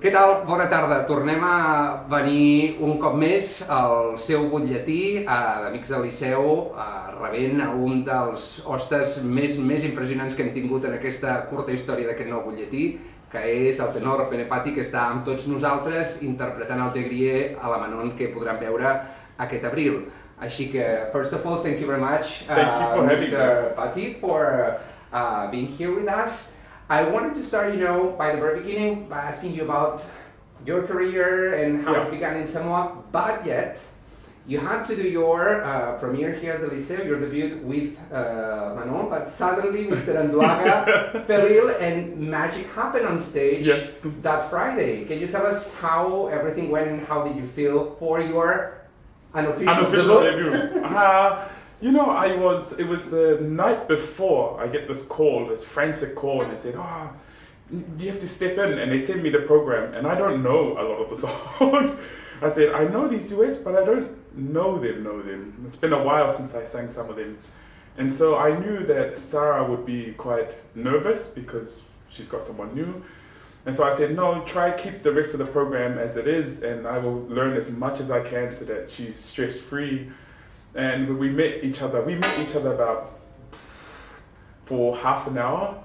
Què tal? Bona tarda. Tornem a venir un cop més al seu butlletí d'Amics del Liceu, rebent a un dels hostes més impressionants que hem tingut en aquesta curta història d'aquest nou butlletí, que és el tenor Pene Pati, que està amb tots nosaltres interpretant el Des Grieux a la Manon, que podran veure aquest abril. Així que, first of all, thank you very much, Mr. Pati, for being here with us. I wanted to start, by the very beginning, by asking you about your career and how it began in Samoa, but yet, you had to do your premiere here at the Liceu, your debut with Manon, but suddenly Mr. Anduaga fell ill and magic happened on stage that Friday. Can you tell us how everything went and how did you feel for your unofficial debut? It was the night before I get this call, this frantic call, and they said, you have to step in, and they sent me the program, and I don't know a lot of the songs. I said, I know these duets, but I don't know them. It's been a while since I sang some of them. And so I knew that Sara would be quite nervous because she's got someone new. And so I said, no, keep the rest of the program as it is, and I will learn as much as I can so that she's stress-free. And we met each other for half an hour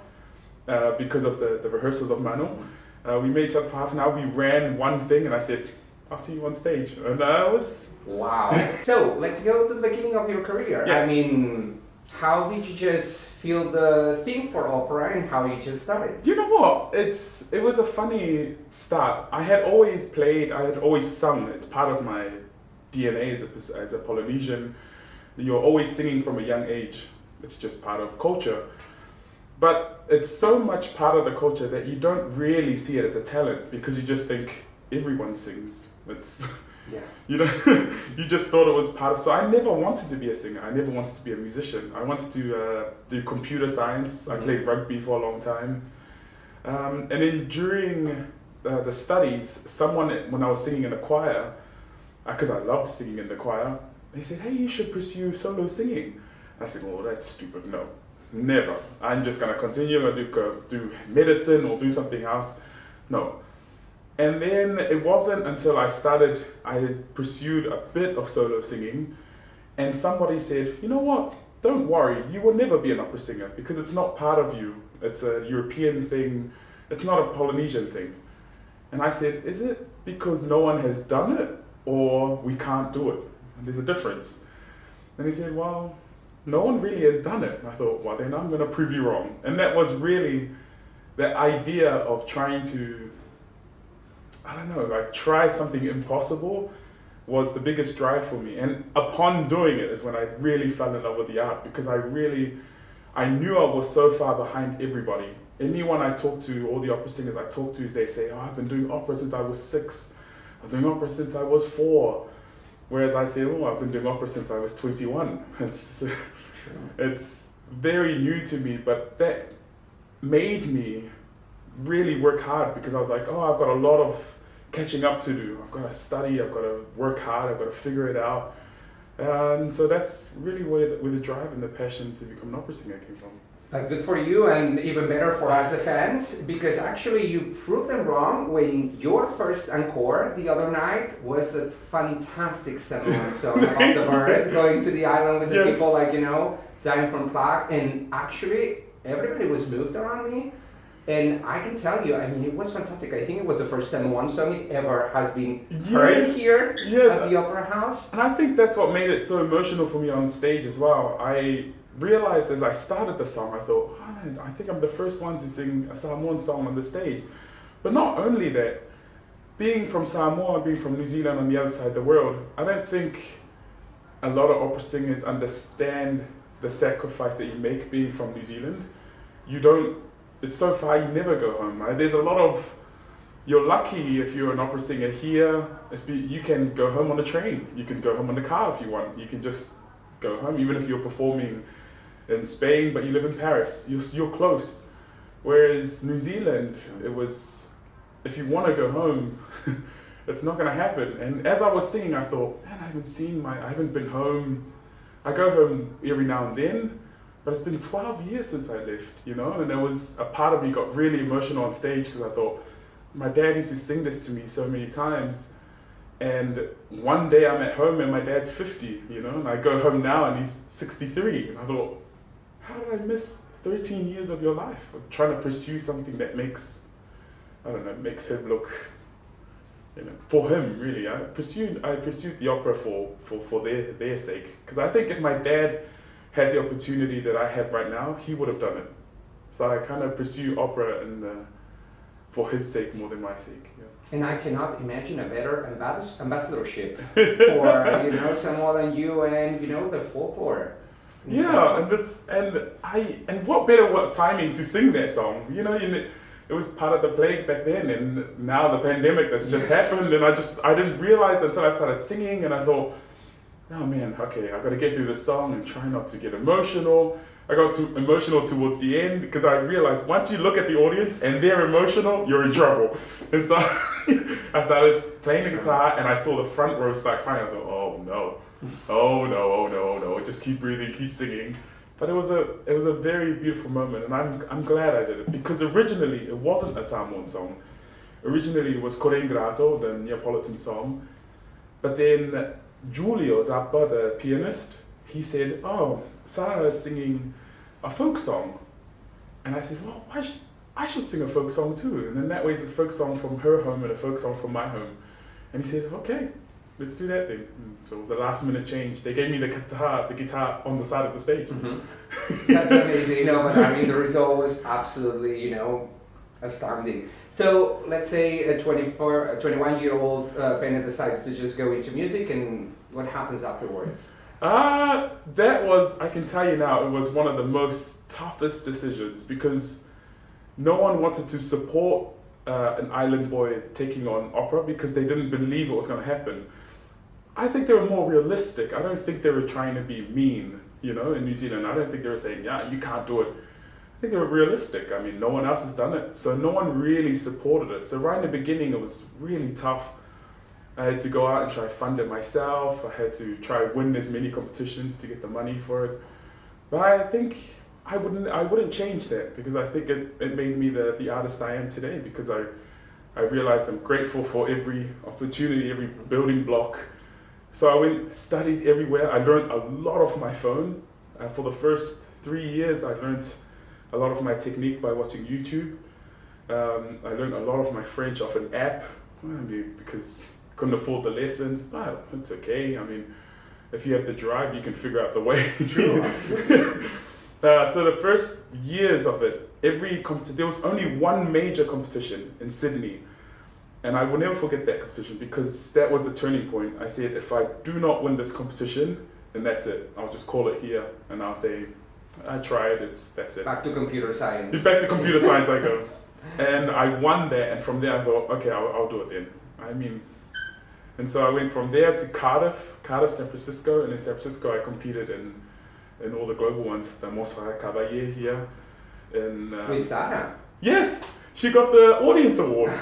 because of the rehearsals of Manon. We met each other for half an hour, we ran one thing, and I said, I'll see you on stage. And I was... Wow. So, let's go to the beginning of your career. Yes. I mean, how did you just feel the thing for opera and how you just started? You know what? It was a funny start. I had always played, I had always sung. It's part of my DNA as a Polynesian. You're always singing from a young age. It's just part of culture. But it's so much part of the culture that you don't really see it as a talent because you just think everyone sings. You just thought it was part of. So I never wanted to be a singer. I never wanted to be a musician. I wanted to do computer science. I played rugby for a long time. And then during the studies, when I was singing in a choir, because I loved singing in the choir, they said, hey, you should pursue solo singing. I said, well, that's stupid. No, never. I'm just going to continue and do medicine or do something else. No. And then it wasn't until I had pursued a bit of solo singing, and somebody said, you know what, don't worry, you will never be an opera singer because it's not part of you. It's a European thing. It's not a Polynesian thing. And I said, is it because no one has done it or we can't do it? And there's a difference. And he said, well, no one really has done it. And I thought, well, then I'm going to prove you wrong. And that was really the idea of trying to, try something impossible was the biggest drive for me. And upon doing it is when I really fell in love with the art because I knew I was so far behind everybody. Anyone I talk to, all the opera singers I talk to, they say, I've been doing opera since I was 6. I've been doing opera since I was 4. Whereas I say, I've been doing opera since I was 21. It's very new to me, but that made me really work hard because I was like, I've got a lot of catching up to do. I've got to study, I've got to work hard, I've got to figure it out. And so that's really where the drive and the passion to become an opera singer came from. That's good for you and even better for us, the fans, because actually you proved them wrong when your first encore the other night was that fantastic Samoan song about the bird going to the island with the people dying from plague, and actually everybody was moved around me. And I can tell you, it was fantastic. I think it was the first Samoan song it ever has been heard here at the Opera House. And I think that's what made it so emotional for me on stage as well. I realized as I started the song, I thought, I think I'm the first one to sing a Samoan song on the stage. But not only that, being from Samoa, being from New Zealand on the other side of the world, I don't think a lot of opera singers understand the sacrifice that you make being from New Zealand. It's so far, you never go home. Right? There's a lot of, you're lucky if you're an opera singer here, you can go home on a train, you can go home on the car if you want, you can just go home, even if you're performing in Spain, but you live in Paris, you're close. Whereas New Zealand, it was, if you want to go home, it's not going to happen. And as I was singing, I thought, man, I haven't been home. I go home every now and then, but it's been 12 years since I left, And there was a part of me got really emotional on stage because I thought, my dad used to sing this to me so many times. And one day I'm at home and my dad's 50, you know, and I go home now and he's 63. And I thought, how did I miss 13 years of your life? I'm trying to pursue something that makes him look, you know, for him really. I pursued the opera for their sake. Because I think if my dad had the opportunity that I have right now, he would have done it. So I kind of pursue opera for his sake more than my sake. Yeah. And I cannot imagine a better ambassadorship for you know Samoa than you and you know the folklore. Yeah, and what better timing to sing that song? You know, it was part of the plague back then, and now the pandemic that's just happened, and I didn't realize until I started singing, and I thought, oh man, okay, I've got to get through this song and try not to get emotional. I got too emotional towards the end because I realized once you look at the audience and they're emotional, you're in trouble. And so I started playing the guitar and I saw the front row start crying. I thought, oh no, just keep breathing, keep singing. But it was a very beautiful moment, and I'm glad I did it because originally it wasn't a Samoan song. Originally it was Kore Ingrato, the Neapolitan song. But then Giulio Zappa, the pianist, he said, oh, Sara is singing a folk song. And I said, well, I should sing a folk song too. And then that way it's a folk song from her home and a folk song from my home. And he said, okay, let's do that then. And so it was a last minute change. They gave me the guitar on the side of the stage. Mm-hmm. That's amazing, you know, but I mean the result was absolutely, you know, astounding. So let's say a 21-year-old Pene decides to just go into music, and what happens afterwards? That was, I can tell you now, it was one of the most toughest decisions because no one wanted to support an island boy taking on opera because they didn't believe it was going to happen. I think they were more realistic. I don't think they were trying to be mean, you know, in New Zealand. I don't think they were saying, yeah, you can't do it. I think they were realistic. I mean, no one else has done it. So no one really supported it. So right in the beginning, it was really tough. I had to go out and try to fund it myself. I had to try to win as many competitions to get the money for it. But I think I wouldn't change that because I think it made me the artist I am today because I realized I'm grateful for every opportunity, every building block. So I went, studied everywhere. I learned a lot of my phone. For the first 3 years, I learned a lot of my technique by watching YouTube. I learned a lot of my French off an app because couldn't afford the lessons, but it's okay. I mean, if you have the drive, you can figure out the way. True. So the first years of it, there was only one major competition in Sydney, and I will never forget that competition because that was the turning point. I said, if I do not win this competition, then that's it. I'll just call it here, and I'll say, I tried. That's it. Back to computer science. Back to computer science I go, and I won that, and from there I thought, okay, I'll do it then. I mean. And so I went from there to Cardiff, San Francisco, and in San Francisco I competed in all the global ones, the Mosra Caballé here. With Sara? Yes, she got the audience award.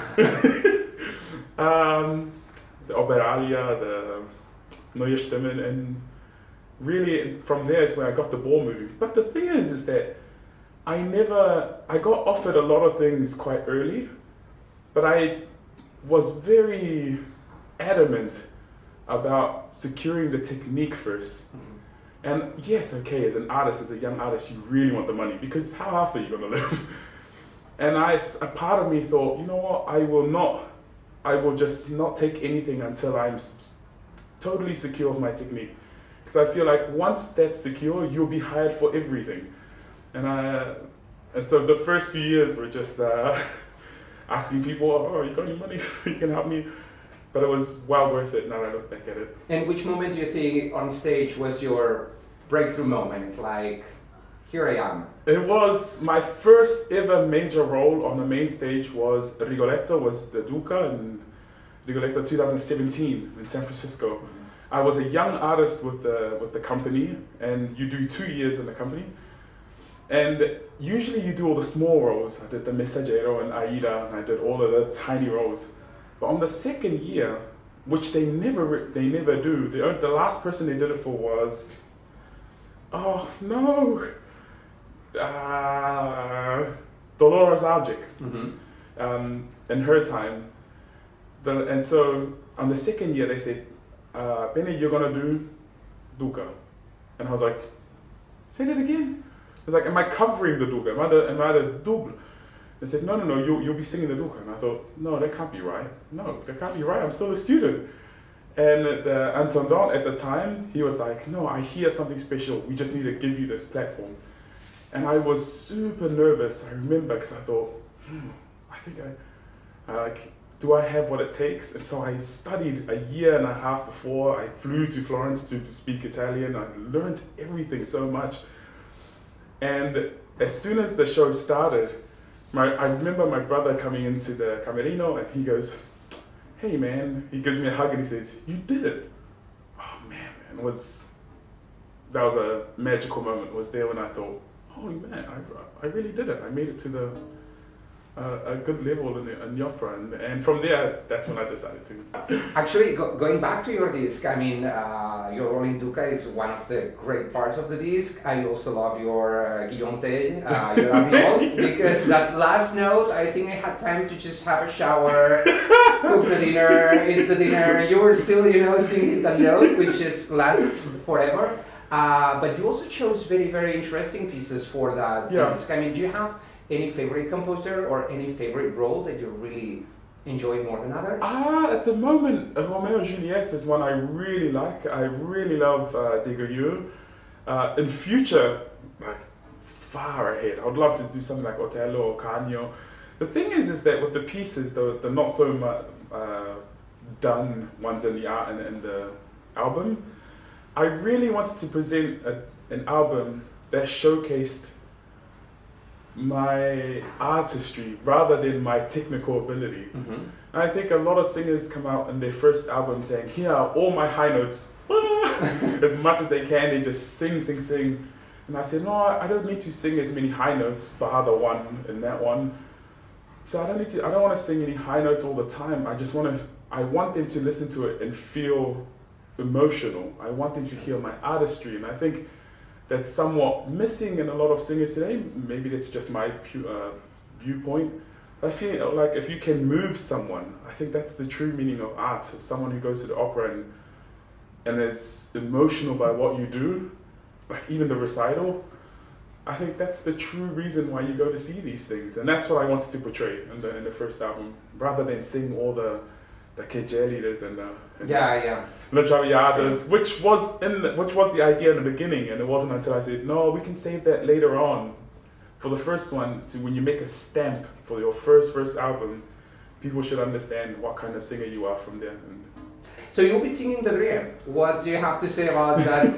The Operalia, the Neue Stimmen, and really from there is where I got the ball moving. But the thing is that I got offered a lot of things quite early, but I was very adamant about securing the technique first. Mm-hmm. And yes, okay, as an artist, as a young artist, you really want the money because how else are you going to live? And a part of me thought, you know what, I will just not take anything until I'm totally secure of my technique. Because I feel like once that's secure, you'll be hired for everything. And so the first few years were just asking people, oh, you got any money? You can help me. But it was well worth it now that I look back at it. And which moment do you think on stage was your breakthrough moment? It's like, here I am. It was my first ever major role on the main stage was Rigoletto, was the Duca in Rigoletto 2017 in San Francisco. Mm-hmm. I was a young artist with the company, and you do 2 years in the company. And usually you do all the small roles. I did the Messaggero and Aida, and I did all of the tiny roles. But on the second year, which they never do, the last person they did it for was, oh no, Dolores Algic. Mm-hmm. in her time. And so on the second year they said, Pene, you're gonna do duca. And I was like, say that again? I was like, am I covering the duca? Am I the double? They said, no, you'll be singing the duca. And I thought, no, that can't be right. No, that can't be right, I'm still a student. And the intendant at the time, he was like, no, I hear something special. We just need to give you this platform. And I was super nervous, I remember, because I thought, I think do I have what it takes? And so I studied a year and a half before. I flew to Florence to speak Italian. I learned everything so much. And as soon as the show started, I remember my brother coming into the camerino and he goes, hey man, he gives me a hug and he says, you did it. Oh man, that was a magical moment. It was there when I thought, holy man, I really did it. I made it to a good level in the opera, and from there, that's when I decided to. Actually, going back to your disc, I mean, your role in Duca is one of the great parts of the disc. I also love your Guillaume Tell, your Amics, because that last note, I think I had time to just have a shower, cook the dinner, eat the dinner. You were still, singing that note, which lasts forever. But you also chose very, very interesting pieces for that disc. I mean, do you have any favorite composer or any favorite role that you really enjoy more than others? At the moment, Romeo and Juliet is one I really like. I really love Des Grieux. In future, like far ahead, I would love to do something like Otello or Canio. The thing is that with the pieces, the not so much done ones in the album, I really wanted to present an album that showcased my artistry rather than my technical ability. Mm-hmm. And I think a lot of singers come out in their first album saying, here are all my high notes, as much as they can, they just sing. And I said, no, I don't need to sing as many high notes, bar the one and that one. So I don't want to sing any high notes all the time. I want them to listen to it and feel emotional. I want them to hear my artistry, and I think that's somewhat missing in a lot of singers today. Maybe that's just my viewpoint. I feel like if you can move someone, I think that's the true meaning of art. Someone who goes to the opera and is emotional by what you do, like even the recital, I think that's the true reason why you go to see these things. And that's what I wanted to portray in the first album, rather than sing all the Kegelides and the Traviadas, which was the idea in the beginning, and it wasn't until I said, no, we can save that later on. For the first one, when you make a stamp for your first album, people should understand what kind of singer you are from there. So you'll be singing darrer. What do you have to say about that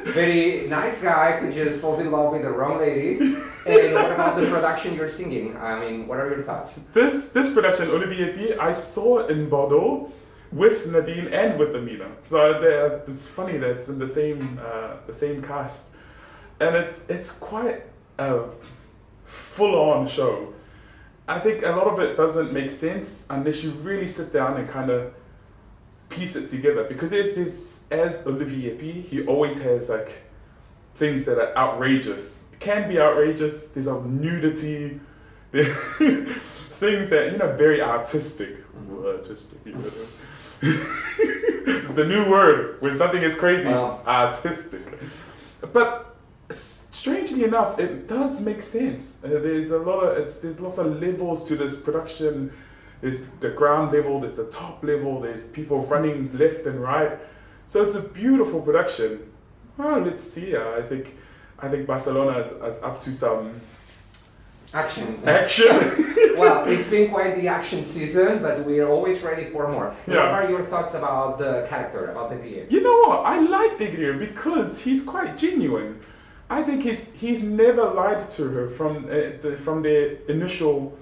very nice guy who just falls in love with the wrong lady? And what about the production you're singing? I mean, what are your thoughts? This production, Olivier P, I saw in Bordeaux with Nadine and with Amina. So it's funny that it's in the same cast, and it's quite a full-on show. I think a lot of it doesn't make sense unless you really sit down and kind of piece it together, because as Olivier P, he always has like things that are outrageous. It can be outrageous. There's a nudity, there's things that very artistic. It's the new word when something is crazy. Artistic. But strangely enough, it does make sense. There's lots of levels to this production. There's the ground level, there's the top level, there's people running left and right. So it's a beautiful production. Well, let's see. I think Barcelona is up to some action. Well, it's been quite the action season, but we are always ready for more. Yeah. What are your thoughts about the character, about Des Grieux? You know what? I like Des Grieux because he's quite genuine. I think he's never lied to her from their initial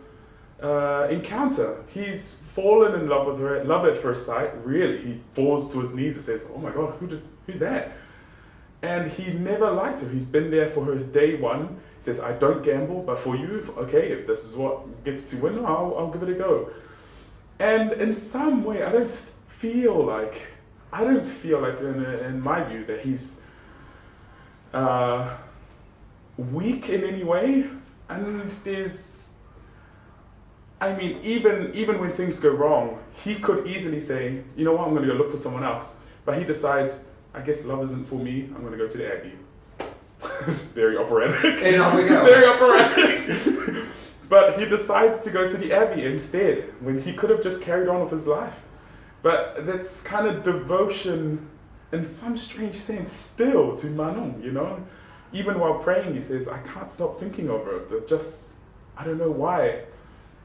encounter. He's fallen in love with her, love at first sight, really. He falls to his knees and says, oh my God, who's that? And he never lied to her. He's been there for her day one. He says, I don't gamble, but for you, if this is what gets to win, I'll give it a go. And in some way, I don't feel like in my view that he's weak in any way. And I mean, even when things go wrong, he could easily say, you know what, I'm going to go look for someone else. But he decides, I guess love isn't for me, I'm going to go to the Abbey. It's very operatic. And off we go. Very operatic. But he decides to go to the Abbey instead, when he could have just carried on with his life. But that's kind of devotion, in some strange sense, still to Manon, you know? Even while praying, he says, I can't stop thinking of her. But just, I don't know why.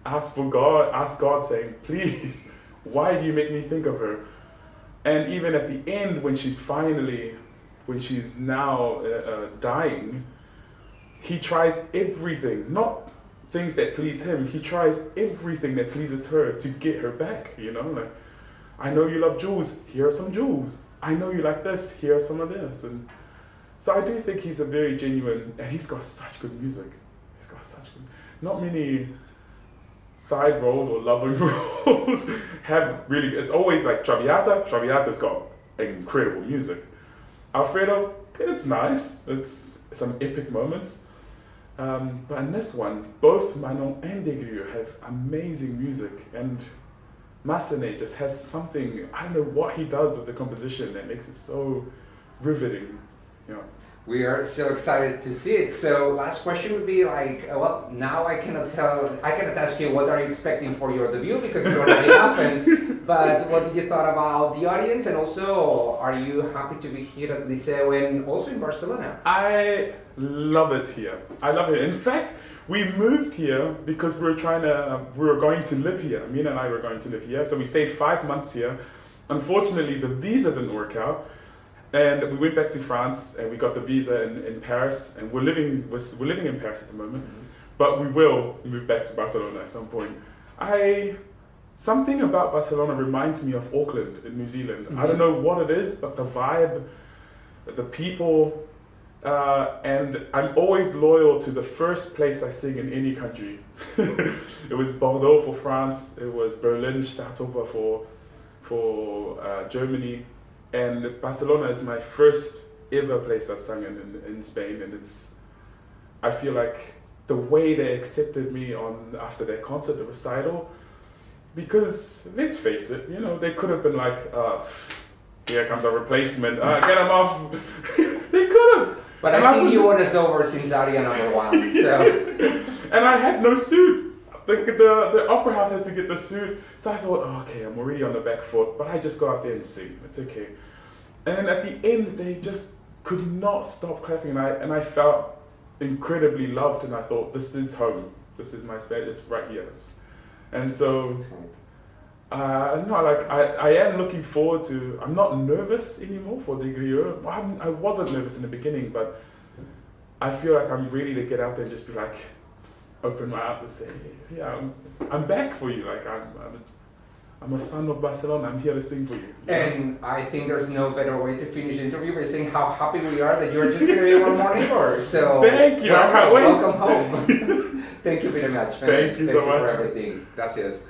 Ask God saying, please, why do you make me think of her? And even at the end, when she's now dying, he tries everything, not things that please him, he tries everything that pleases her to get her back, you know? Like, I know you love jewels, here are some jewels. I know you like this, here are some of this. And so I do think he's a very genuine, and he's got such good music. He's got such good, not many side roles or loving roles have really, it's always like Traviata's got incredible music. Alfredo, it's nice, it's some epic moments. But in this one, both Manon and Des Grieux have amazing music, and Massenet just has something, I don't know what he does with the composition that makes it so riveting. You know. We are so excited to see it. So last question would be like, well, now I cannot ask you what are you expecting for your debut because it already happened, but what did you thought about the audience, and also are you happy to be here at Liceu and also in Barcelona? I love it here. I love it. In fact, we moved here because we were going to live here. Mina and I were going to live here. So we stayed 5 months here. Unfortunately, the visa didn't work out. And we went back to France and we got the visa in Paris, and we're living in Paris at the moment, but we will move back to Barcelona at some point. Something about Barcelona reminds me of Auckland in New Zealand. I don't know what it is, but the vibe, the people, and I'm always loyal to the first place I sing in any country. It was Bordeaux for France, it was Berlin, Stadtoper for Germany. And Barcelona is my first ever place I've sung in Spain, and I feel like the way they accepted me after their concert, the recital, because let's face it, you know, they could have been like, here comes a replacement, get him off. They could have. But I think you won us over since Aria #1, so. And I had no suit. The opera house had to get the suit, so I thought, oh, okay, I'm already on the back foot, but I just go out there and sing, it's okay. And then at the end, they just could not stop clapping, and I felt incredibly loved, and I thought, this is home, this is my space, it's right here. And so, no, like, I am looking forward to, I'm not nervous anymore for Des Grieux. I wasn't nervous in the beginning, but I feel like I'm ready to get out there and just be like, open my arms and say, yeah, I'm back for you. Like I'm a son of Barcelona. I'm here to sing for you. And I think there's no better way to finish the interview by saying how happy we are that you're just going to be one more neighbor. So thank you. I can't wait. Welcome home. Thank you very much. Thank you so much for everything. Gracias.